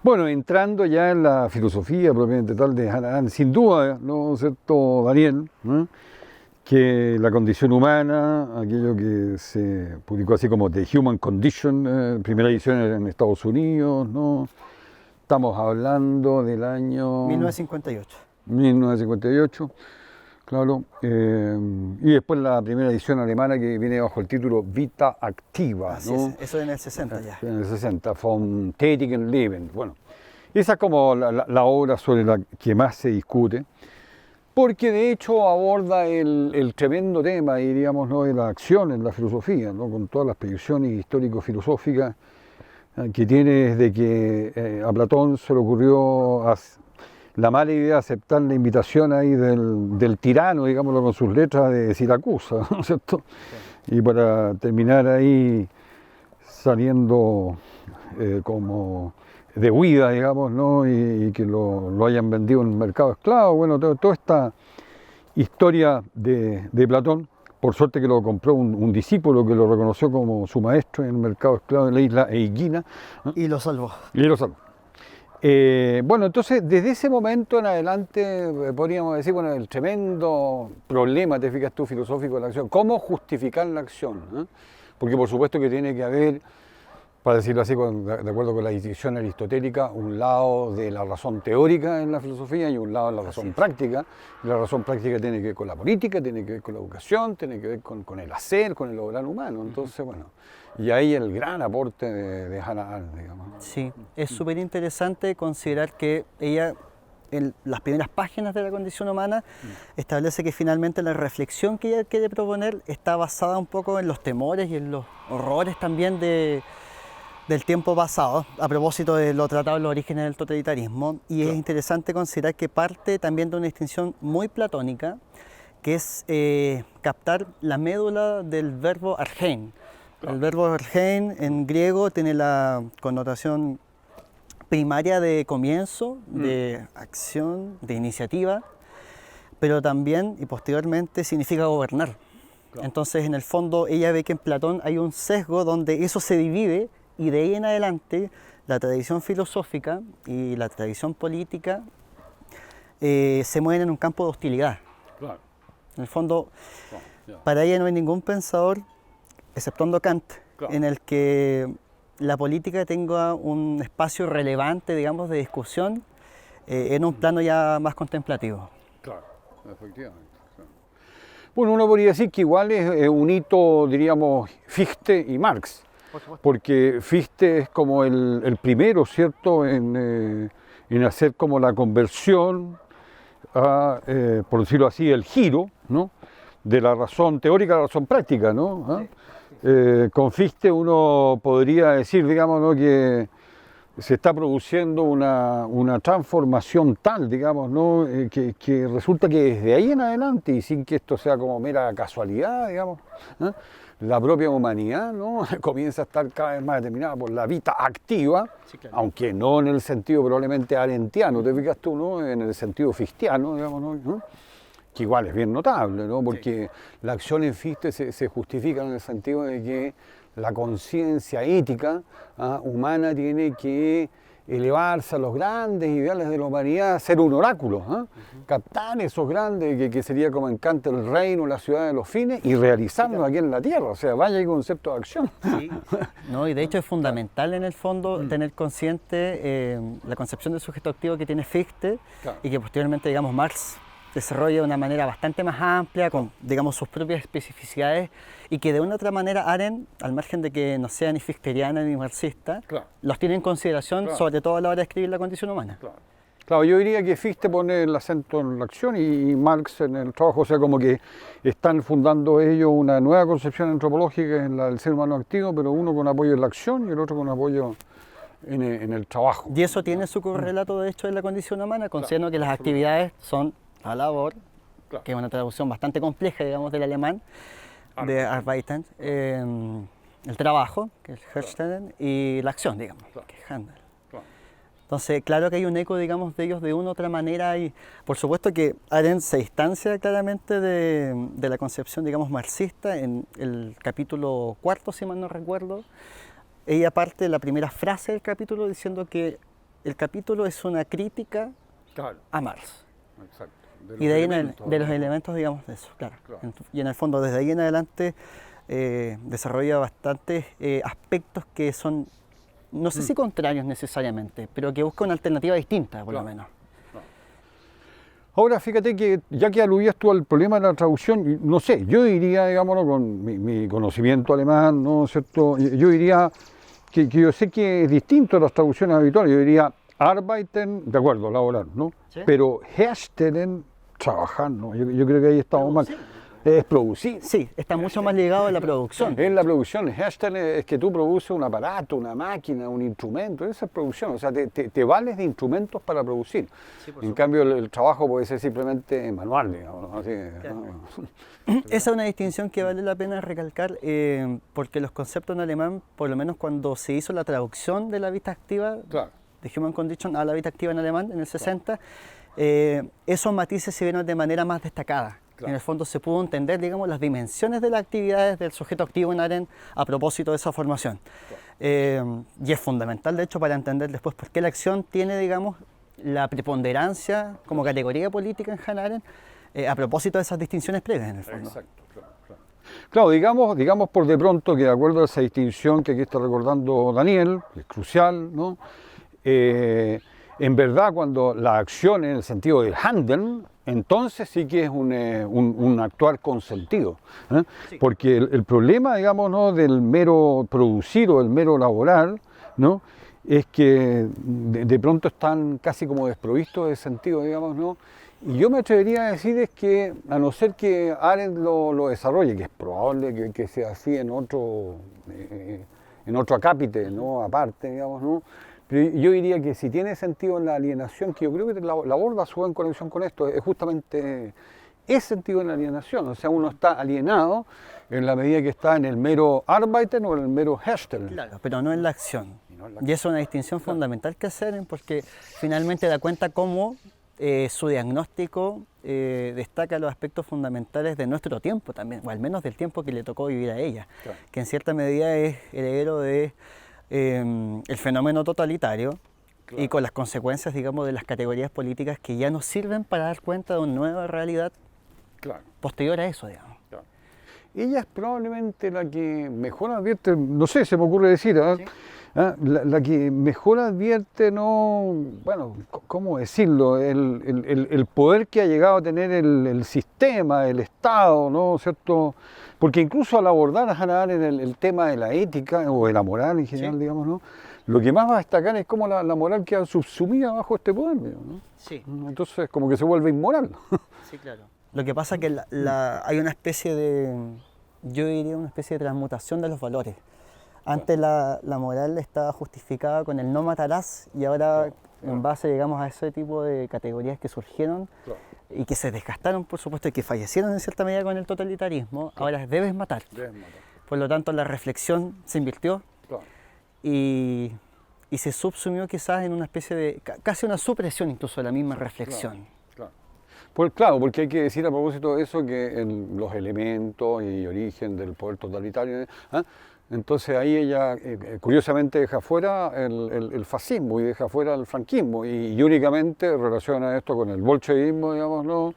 Bueno, entrando ya en la filosofía propiamente tal de Hannah Arendt, sin duda, ¿no es cierto, Daniel? ¿No? Que la condición humana, aquello que se publicó así como The Human Condition, primera edición en Estados Unidos, ¿no? Estamos hablando del año 1958. 1958, claro, y después la primera edición alemana que viene bajo el título Vita Activa, Así ¿no? es, eso en el 60 ya. En el 60, Vom tätigen Leben. Bueno, esa es como la obra sobre la que más se discute, porque de hecho aborda el tremendo tema, diríamos, ¿no?, de la acción en la filosofía, ¿no?, con todas las proyecciones histórico-filosóficas que tiene desde que a Platón se le ocurrió la mala idea de aceptar la invitación ahí del tirano, digámoslo con sus letras, de Siracusa, ¿no es cierto? Y para terminar ahí saliendo como de huida, digamos, ¿no? Y que lo hayan vendido en el mercado esclavo. Bueno, toda esta historia de Platón, por suerte que lo compró un discípulo que lo reconoció como su maestro en el mercado esclavo de la isla Eigina, ¿no? Y lo salvó. Y lo salvó. Bueno, entonces desde ese momento en adelante podríamos decir, bueno, el tremendo problema, te fijas tú, filosófico de la acción, cómo justificar la acción, ¿eh? Porque por supuesto que tiene que haber, para decirlo así, de acuerdo con la distinción aristotélica, un lado de la razón teórica en la filosofía y un lado de la razón práctica. Y la razón práctica tiene que ver con la política, tiene que ver con la educación, tiene que ver con el hacer, con el obrar humano. Entonces, bueno, y ahí el gran aporte de Hannah Arendt, digamos. Sí, es súper interesante considerar que ella, en las primeras páginas de la condición humana, establece que finalmente la reflexión que ella quiere proponer está basada un poco en los temores y en los horrores también del tiempo pasado, a propósito de lo tratado en los orígenes del totalitarismo. Y es interesante considerar que parte también de una distinción muy platónica, que es captar la médula del verbo argein. El verbo argein en griego tiene la connotación primaria de comienzo, de acción, de iniciativa, pero también y posteriormente significa gobernar. Entonces, en el fondo, ella ve que en Platón hay un sesgo donde eso se divide y de ahí en adelante la tradición filosófica y la tradición política se mueven en un campo de hostilidad. Claro. En el fondo, para ella no hay ningún pensador, exceptuando Kant, en el que la política tenga un espacio relevante, digamos, de discusión en un plano ya más contemplativo. Claro, efectivamente. Claro. Bueno, uno podría decir que igual es un hito, diríamos, Fichte y Marx, porque Fichte es como el primero, ¿cierto?, en hacer como la conversión a, por decirlo así, el giro, ¿no?, de la razón teórica a la razón práctica, ¿no? ¿Ah? Con Fichte uno podría decir, digamos, ¿no?, que se está produciendo una transformación tal, digamos, ¿no?, que resulta que desde ahí en adelante, y sin que esto sea como mera casualidad, digamos, ¿eh?, la propia humanidad, ¿no?, comienza a estar cada vez más determinada por la vita activa, aunque no en el sentido probablemente arendtiano, te fijas tú, ¿no?, en el sentido fichtiano, digamos, ¿no?, que igual es bien notable, ¿no?, porque la acción en Fichte se justifica en el sentido de que la conciencia ética humana tiene que elevarse a los grandes ideales de la humanidad, ser un oráculo, captar esos grandes, que sería como en Kant el reino, la ciudad de los fines, y realizarlos aquí en la tierra, o sea, vaya el concepto de acción. Sí. No, y de hecho es fundamental en el fondo tener consciente la concepción del sujeto activo que tiene Fichte, y que posteriormente, digamos, Marx desarrolla de una manera bastante más amplia, con, digamos, sus propias especificidades, y que de una u otra manera Arendt, al margen de que no sea ni fichteriana ni marxista, los tiene en consideración, sobre todo a la hora de escribir la condición humana. Claro, yo diría que Fichte pone el acento en la acción y Marx en el trabajo, o sea, como que están fundando ellos una nueva concepción antropológica en la del ser humano activo, pero uno con apoyo en la acción y el otro con apoyo en el trabajo. Y eso tiene su correlato, de hecho, en la condición humana, considerando que las actividades son la labor, que es una traducción bastante compleja, digamos, del alemán, de Arbeiten, el trabajo, que es Herstellen, y la acción, digamos, que es Handel. Entonces, claro que hay un eco, digamos, de ellos de una u otra manera, y por supuesto que Arendt se distancia claramente de la concepción, digamos, marxista. En el capítulo 4, si mal no recuerdo, ella parte de la primera frase del capítulo diciendo que el capítulo es una crítica Claro, a Marx. exacto. Y de ahí de los elementos, digamos, de eso, claro. Claro. Y en el fondo, desde ahí en adelante, desarrolla bastantes aspectos que son, no sé si contrarios necesariamente, pero que buscan una alternativa distinta, por lo menos. Ahora, fíjate que ya que aludías tú al problema de la traducción, no sé, yo diría, digámoslo, con mi conocimiento alemán, ¿no es cierto? Yo diría que yo sé que es distinto a las traducciones habituales, yo diría arbeiten, de acuerdo, laborar, ¿no? ¿Sí? Pero herstellen, trabajar, ¿no? Yo creo que ahí estamos mal. Es producir. Sí, está mucho más ligado a la producción. En la producción, herstellen es que tú produces un aparato, una máquina, un instrumento, esa es producción, o sea, te vales de instrumentos para producir. Sí, por En supuesto. cambio, el trabajo puede ser simplemente manual, digamos, ¿no? Así, Claro. ¿no? Esa es una distinción que vale la pena recalcar porque los conceptos en alemán, por lo menos cuando se hizo la traducción de la vista activa, Claro. de Human Condition a la vista activa en alemán en el 60, esos matices se vieron de manera más destacada. Claro. En el fondo se pudo entender, digamos, las dimensiones de las actividades del sujeto activo en AREN a propósito de esa formación. Y es fundamental, de hecho, para entender después por qué la acción tiene, digamos, la preponderancia como categoría política en Hannah Arendt a propósito de esas distinciones previas, en el fondo. Exacto, claro. Claro, digamos por de pronto que de acuerdo a esa distinción que aquí está recordando Daniel, que es crucial, ¿no? En verdad, cuando la acción en el sentido del handeln, entonces sí que es un actuar con sentido, ¿eh? Sí. Porque el problema, digamos, ¿no? Del mero producir o del mero laborar, ¿no? Es que de pronto están casi como desprovistos de sentido, digamos, ¿no? Y yo me atrevería a decir es que, a no ser que Arendt lo desarrolle, que es probable que sea así en otro acápite, ¿no? Aparte, digamos, ¿no? Pero yo diría que si tiene sentido en la alienación, que yo creo que la aborda su en conexión con esto, es justamente ese sentido en la alienación. O sea, uno está alienado en la medida que está en el mero Arbeiten o en el mero Herstellen. Claro, pero no en la acción. no en la Y eso es una distinción fundamental que hacer porque finalmente da cuenta cómo su diagnóstico destaca los aspectos fundamentales de nuestro tiempo también, o al menos del tiempo que le tocó vivir a ella, Claro. que en cierta medida es heredero de el fenómeno totalitario y con las consecuencias, digamos, de las categorías políticas que ya nos sirven para dar cuenta de una nueva realidad Claro. posterior a eso, digamos. Ella es probablemente la que mejor advierte, no sé, se me ocurre decir, ¿eh? Sí. La que mejor advierte, no, bueno, ¿cómo decirlo? El poder que ha llegado a tener el sistema, el Estado, ¿no? ¿Cierto? Porque incluso al abordar a Hannah Arendt el tema de la ética o de la moral en general, Sí. digamos, ¿no? Lo que más va a destacar es cómo la moral queda subsumida bajo este poder, ¿no? Sí. Entonces, como que se vuelve inmoral. Sí, claro. Lo que pasa es que hay una especie de, yo diría una especie de transmutación de los valores. Antes la moral estaba justificada con el no matarás y ahora en base, digamos, a ese tipo de categorías que surgieron y que se desgastaron, por supuesto, y que fallecieron en cierta medida con el totalitarismo, ahora es debes matar. Por lo tanto, la reflexión se invirtió y se subsumió quizás en una especie de, casi una supresión incluso de la misma reflexión. Pues claro, porque hay que decir a propósito de eso que los elementos y origen del poder totalitario, ¿eh? Entonces ahí ella curiosamente deja fuera el fascismo y deja fuera el franquismo y únicamente relaciona esto con el bolchevismo, digamos, ¿no?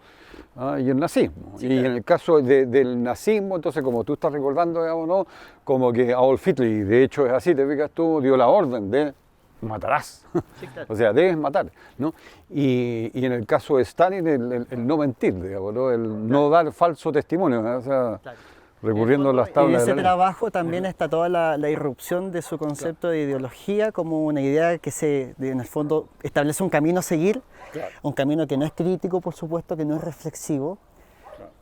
Y el nazismo. Sí, y claro. en el caso del nazismo, entonces como tú estás recordando, digamos, ¿no? Como que Adolf Hitler, y de hecho es así, te fijas tú, dio la orden de matarás. Sí, claro. O sea, debes matar, ¿no? Y en el caso de Stalin, el no mentir, digamos, ¿no? El no dar falso testimonio, ¿no? O sea, Claro. recurriendo a las tablas En de ese la ley. trabajo también está toda la irrupción de su concepto de ideología como una idea que en el fondo establece un camino a seguir, Claro. un camino que no es crítico, por supuesto, que no es reflexivo,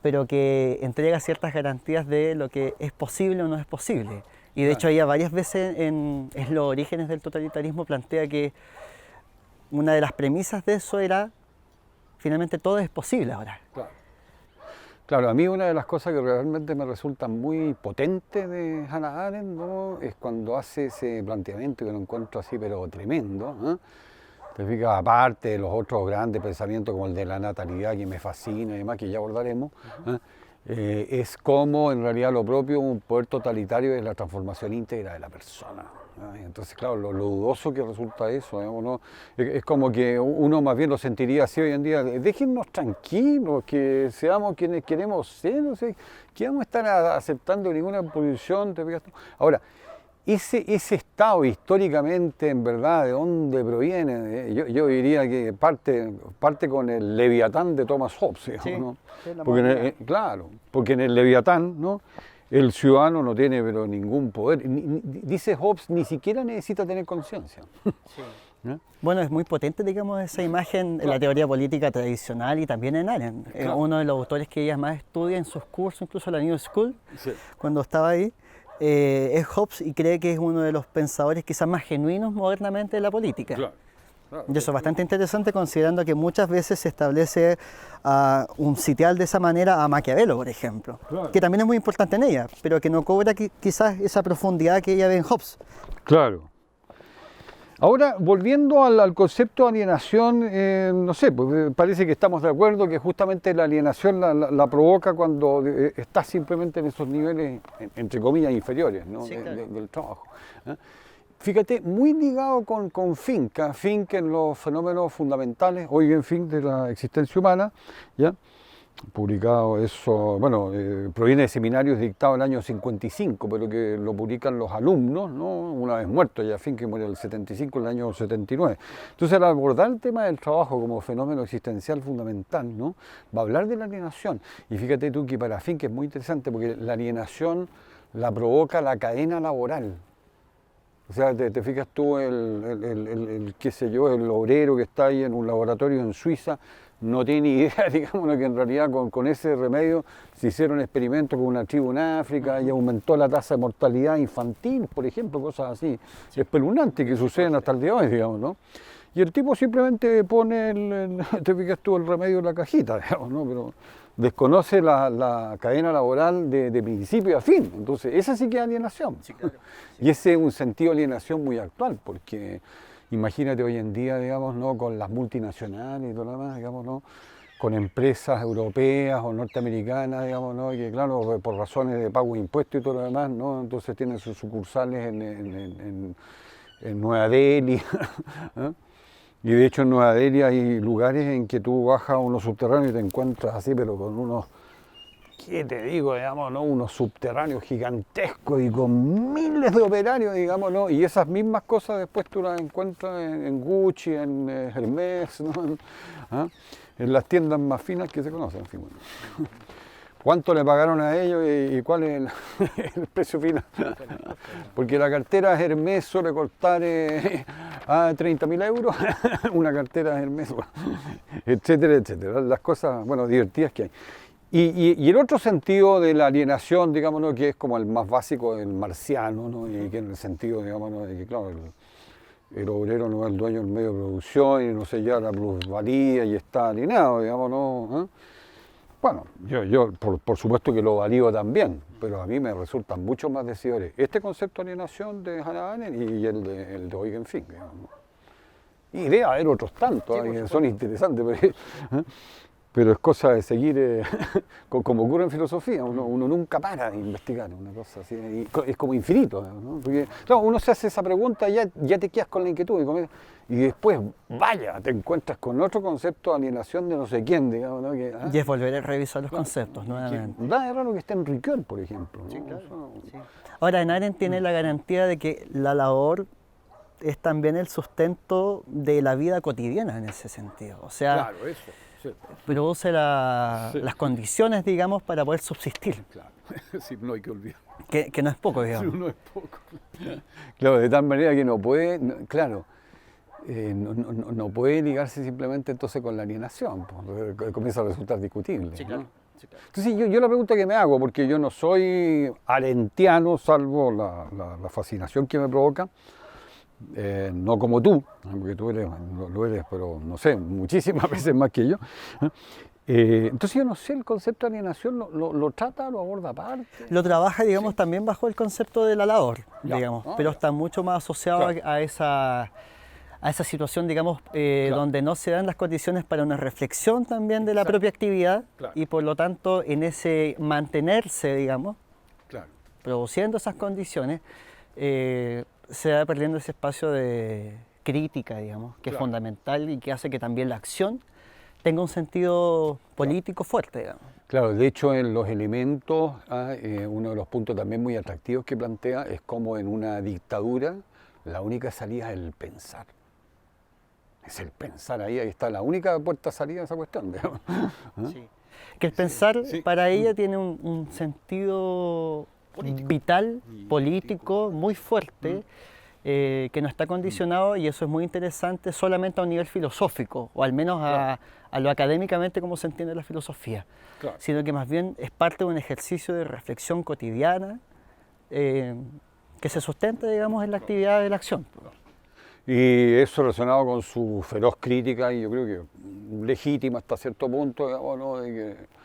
pero que entrega ciertas garantías de lo que es posible o no es posible. Y de hecho ella varias veces en los orígenes del totalitarismo plantea que una de las premisas de eso era finalmente todo es posible ahora. Claro, a mí una de las cosas que realmente me resulta muy potente de Hannah Arendt, ¿no? Es cuando hace ese planteamiento que lo encuentro así, pero tremendo, ¿eh? Te fijas, aparte de los otros grandes pensamientos como el de la natalidad que me fascina y demás, que ya abordaremos, es como en realidad lo propio un poder totalitario es la transformación íntegra de la persona. Ay, entonces, claro, lo dudoso que resulta eso, digamos, ¿no? Es como que uno más bien lo sentiría así hoy en día, déjennos tranquilos, que seamos quienes queremos ser, no sé, que vamos a estar aceptando ninguna posición. Ahora, ese estado históricamente, en verdad, ¿de dónde proviene? Yo diría que parte con el Leviatán de Thomas Hobbes, digamos, Sí, ¿no? sí, la Porque modernidad. claro, porque en el Leviatán, ¿no? El ciudadano no tiene pero ningún poder. Dice Hobbes, ni siquiera necesita tener conciencia. Sí. ¿Eh? Bueno, es muy potente, digamos, esa imagen en la teoría política tradicional y también en Arendt. Claro. Uno de los autores que ella más estudia en sus cursos, incluso en la New School, Sí. cuando estaba ahí, es Hobbes y cree que es uno de los pensadores quizás más genuinos modernamente de la política. Claro, claro. Y eso es bastante interesante considerando que muchas veces se establece un sitial de esa manera a Maquiavelo, por ejemplo, Claro. que también es muy importante en ella, pero que no cobra quizás esa profundidad que ella ve en Hobbes. Claro. Ahora, volviendo al concepto de alienación, no sé, pues, parece que estamos de acuerdo que justamente la alienación la provoca cuando estás simplemente en esos niveles, entre comillas, inferiores, ¿no? Sí, claro. Del trabajo. ¿Eh? Fíjate, muy ligado con Fink en los fenómenos fundamentales, hoy en Fink de la existencia humana, ¿ya? Publicado eso, bueno, proviene de seminarios dictados en el año 55, pero que lo publican los alumnos, ¿no? Una vez muerto ya, Fink muere en el 75, en el año 79. Entonces, al abordar el tema del trabajo como fenómeno existencial fundamental, ¿no? Va a hablar de la alienación. Y fíjate tú que para Fink es muy interesante porque la alienación la provoca la cadena laboral. O sea, te fijas tú, qué sé yo, el obrero que está ahí en un laboratorio en Suiza, no tiene idea, digamos, que en realidad con ese remedio se hicieron experimentos con una tribu en África y aumentó la tasa de mortalidad infantil, por ejemplo, cosas así, espeluznantes que suceden hasta el día de hoy, digamos, ¿no? Y el tipo simplemente pone, te fijas tú, el remedio en la cajita, digamos, ¿no? Pero desconoce la cadena laboral de principio a fin. Entonces, esa sí que es alienación. Sí, claro. Y ese es un sentido de alienación muy actual, porque imagínate hoy en día, digamos, ¿no? Con las multinacionales y todo lo demás, digamos, ¿no? Con empresas europeas o norteamericanas, digamos, ¿no? Que claro, por razones de pago de impuestos y todo lo demás, ¿no? Entonces tienen sus sucursales en Nueva Delhi. ¿Eh? Y de hecho en Nueva Delhi hay lugares en que tú bajas a unos subterráneos y te encuentras así, pero con unos, ¿qué te digo, digamos, no? Unos subterráneos gigantescos y con miles de operarios, digamos, ¿no? Y esas mismas cosas después tú las encuentras en Gucci, en Hermès, ¿no? ¿Ah? En las tiendas más finas que se conocen, en fin, bueno. ¿Cuánto le pagaron a ellos y cuál es el precio final? Porque la cartera Hermès suele costar a 30.000 euros, una cartera Hermès, etcétera, etcétera. Las cosas, bueno, divertidas que hay. Y el otro sentido de la alienación, digamos, ¿no? Que es como el más básico, el marciano, ¿no? Y que en el sentido, digamos, ¿no? De que, claro, el obrero no es el dueño del medio de producción y no se lleva la plusvalía y está alienado, digamos, ¿no? Bueno, yo por supuesto que lo valido también, pero a mí me resultan mucho más decidores este concepto de alienación de Hannah Arendt y el de Eugen Fink, digamos. Y debe haber otros tantos, Sí, que son interesantes, pero es cosa de seguir, como ocurre en filosofía, uno nunca para de investigar una cosa así, y es como infinito, ¿no? Porque claro, uno se hace esa pregunta y ya te quedas con la inquietud, y después, vaya, te encuentras con otro concepto de alienación de no sé quién, digamos, ¿no? Y es volver a revisar los conceptos nuevamente. Nada de raro que esté en Ricoeur, por ejemplo, ¿no? Sí, claro. Eso- Sí. Ahora, en Arendt tiene la garantía de que la labor es también el sustento de la vida cotidiana en ese sentido. O sea, Claro, eso, sí, produce Sí. las condiciones, digamos, para poder subsistir, claro. Sí, no hay que olvidar. que no es poco, digamos. No es poco. Claro, de tal manera que no puede, claro, no puede ligarse simplemente entonces con la alienación, pues, comienza a resultar discutible. Sí, ¿no? claro. Sí, claro. Entonces yo la pregunta que me hago, porque yo no soy arendtiano, salvo la fascinación que me provoca, no como tú, porque tú lo eres, pero no sé, muchísimas veces más que yo. Entonces yo no sé, el concepto de alienación lo trata, lo aborda aparte. Lo trabaja, digamos, también bajo el concepto de la labor, Ya. digamos, Ah, pero ya. está mucho más asociado Claro. a esa situación, digamos, donde no se dan las condiciones para una reflexión también de la Exacto. propia actividad Claro. y por lo tanto en ese mantenerse, digamos, Claro. produciendo esas condiciones, se va perdiendo ese espacio de crítica, digamos, que es Claro. fundamental y que hace que también la acción tenga un sentido político fuerte, digamos. Claro, de hecho en los elementos, uno de los puntos también muy atractivos que plantea es como en una dictadura la única salida es el pensar. Es el pensar, ahí está la única puerta salida de esa cuestión, digamos. Sí. Que el pensar sí. para ella tiene un sentido vital, político, muy fuerte, que no está condicionado, y eso es muy interesante, solamente a un nivel filosófico, o al menos a lo académicamente como se entiende la filosofía, Claro. sino que más bien es parte de un ejercicio de reflexión cotidiana que se sustenta, digamos, en la actividad de la acción. Y eso relacionado con su feroz crítica, y yo creo que legítima hasta cierto punto, digamos, ¿no? De que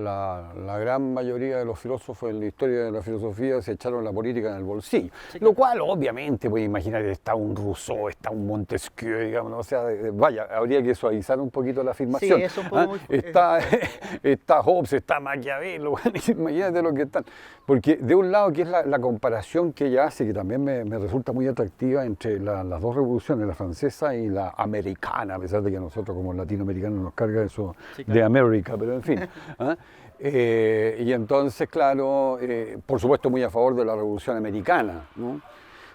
la gran mayoría de los filósofos en la historia de la filosofía se echaron la política en el bolsillo. Sí, Lo cual, obviamente, puede imaginar que está un Rousseau, está un Montesquieu, digamos, ¿no? O sea, vaya, habría que suavizar un poquito la afirmación. Sí, es un poco muy... Está Hobbes, está Maquiavelo, imagínate lo que están. Porque de un lado, que es la comparación que ella hace, que también me resulta muy atractiva entre las dos revoluciones, la francesa y la americana, a pesar de que a nosotros como latinoamericanos nos carga eso Sí, claro. de América, pero en fin. ¿Ah? Y entonces, claro, por supuesto muy a favor de la Revolución Americana, ¿no?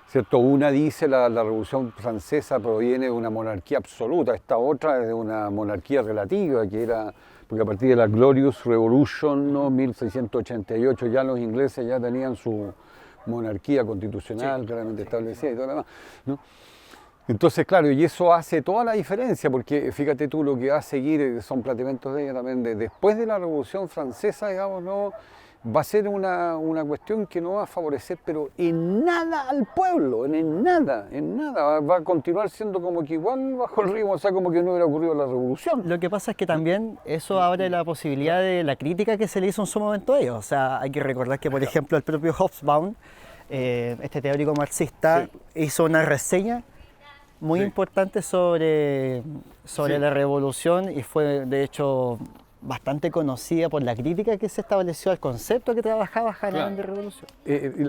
¿Cierto? Una dice la Revolución Francesa proviene de una monarquía absoluta, esta otra es de una monarquía relativa, que era, porque a partir de la Glorious Revolution, ¿no? 1688, ya los ingleses ya tenían su monarquía constitucional claramente establecida y todo lo demás, ¿no? Entonces, claro, y eso hace toda la diferencia, porque fíjate tú, lo que va a seguir son planteamientos de ella también, después de la Revolución Francesa, digamos, ¿no? Va a ser una cuestión que no va a favorecer, pero en nada al pueblo, en nada, va a continuar siendo como que igual bajo el ritmo, o sea, como que no hubiera ocurrido la Revolución. Lo que pasa es que también eso abre la posibilidad de la crítica que se le hizo en su momento a ellos. O sea, hay que recordar que, por ejemplo, el propio Hobsbawm, este teórico marxista, hizo una reseña muy importante sobre la revolución, y fue de hecho bastante conocida por la crítica que se estableció al concepto que trabajaba Hannah Arendt de revolución.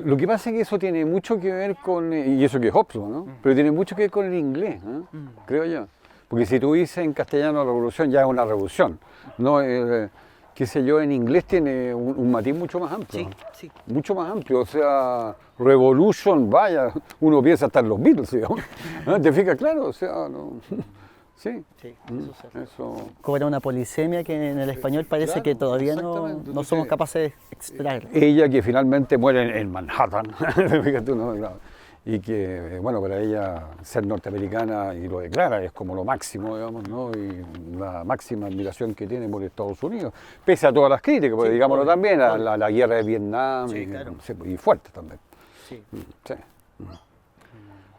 Lo que pasa es que eso tiene mucho que ver con, y eso que es Hobsbawm, ¿no? Pero tiene mucho que ver con el inglés, ¿no? Creo yo. Porque si tú dices en castellano revolución, ya es una revolución, ¿no? Qué sé yo, en inglés tiene un matiz mucho más amplio. Sí. Mucho más amplio, o sea, revolution, vaya, uno piensa hasta en los Beatles, digamos. ¿No? ¿Te fijas? Claro, o sea, no. Sí, eso. Cobra una polisemia que en el español parece Claro, que todavía no exactamente. somos capaces de extraer. Ella que finalmente muere en Manhattan, fíjate, ¿no? Claro. Y que, bueno, para ella ser norteamericana, y lo declara, es como lo máximo, digamos, ¿no? Y la máxima admiración que tiene por Estados Unidos, pese a todas las críticas, porque digámoslo también, la guerra de Vietnam, Claro. y fuerte también. Sí. Sí.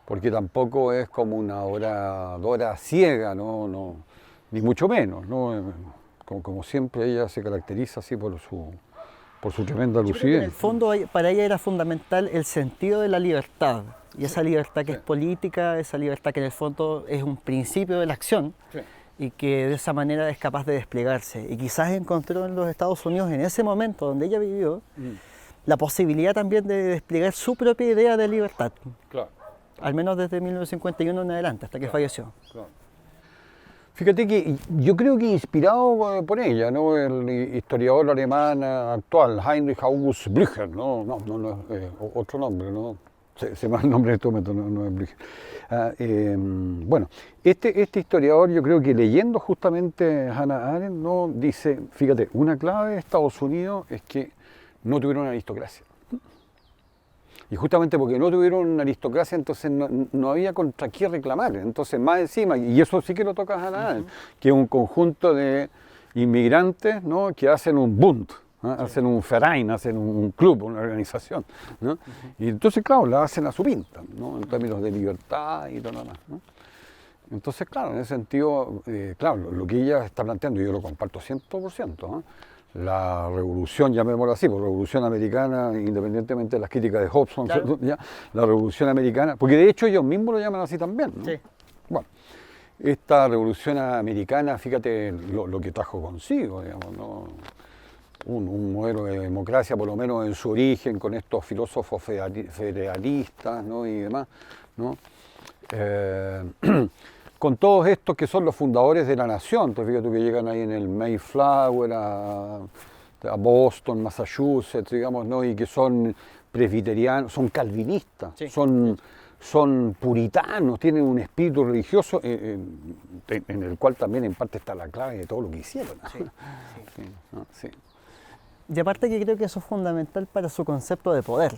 Porque tampoco es como una oradora ciega, no, ni mucho menos, ¿no? Como siempre ella se caracteriza así por su tremenda Yo creo que lucidez. en el fondo para ella era fundamental el sentido de la libertad, y esa libertad que es política, esa libertad que en el fondo es un principio de la acción, y que de esa manera es capaz de desplegarse. Y quizás encontró en los Estados Unidos, en ese momento donde ella vivió, la posibilidad también de desplegar su propia idea de libertad. Claro. Al menos desde 1951 en adelante, hasta que falleció. Claro. Fíjate que yo creo que inspirado por ella, ¿no? El historiador alemán actual, Heinrich August Blücher, no es otro nombre, ¿no? Se llama el nombre de este momento, no es Blücher. Bueno, este historiador, yo creo que leyendo justamente Hannah Arendt, ¿no? Dice, fíjate, una clave de Estados Unidos es que no tuvieron aristocracia. Y justamente porque no tuvieron una aristocracia, entonces no había contra qué reclamar. Entonces, más encima, y eso sí que lo toca a Hannah Arendt, que es un conjunto de inmigrantes, ¿no? Que hacen un Bund, ¿no? Hacen un Verein, hacen un club, una organización, ¿no? Y entonces, claro, la hacen a su pinta, ¿no? En términos de libertad y todo lo demás, ¿no? Entonces, claro, en ese sentido, claro, lo que ella está planteando, yo lo comparto 100%, ¿no? La revolución, llamémoslo así, por revolución americana, independientemente de las críticas de Hobson, Claro. ¿ya? La revolución americana, porque de hecho ellos mismos lo llaman así también, ¿no? Sí. Bueno, esta revolución americana, fíjate lo que trajo consigo, digamos, ¿no? un modelo de democracia, por lo menos en su origen, con estos filósofos federalistas, ¿no? Y demás, ¿no? Con todos estos que son los fundadores de la nación, te fíjate que llegan ahí en el Mayflower a Boston, Massachusetts, digamos, ¿no? Y que son presbiterianos, son calvinistas, Sí. son puritanos, tienen un espíritu religioso en el cual también en parte está la clave de todo lo que hicieron. Sí, Sí, ¿no? Sí. Y aparte que creo que eso es fundamental para su concepto de poder.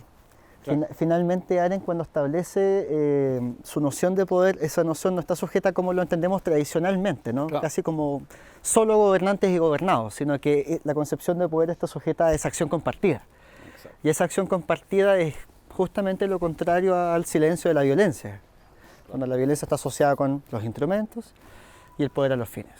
Claro. Finalmente Arendt, cuando establece su noción de poder, esa noción no está sujeta como lo entendemos tradicionalmente, ¿no? Claro. Casi como solo gobernantes y gobernados, sino que la concepción de poder está sujeta a esa acción compartida. Exacto. Y esa acción compartida es justamente lo contrario al silencio de la violencia, cuando la violencia está asociada con los instrumentos y el poder a los fines.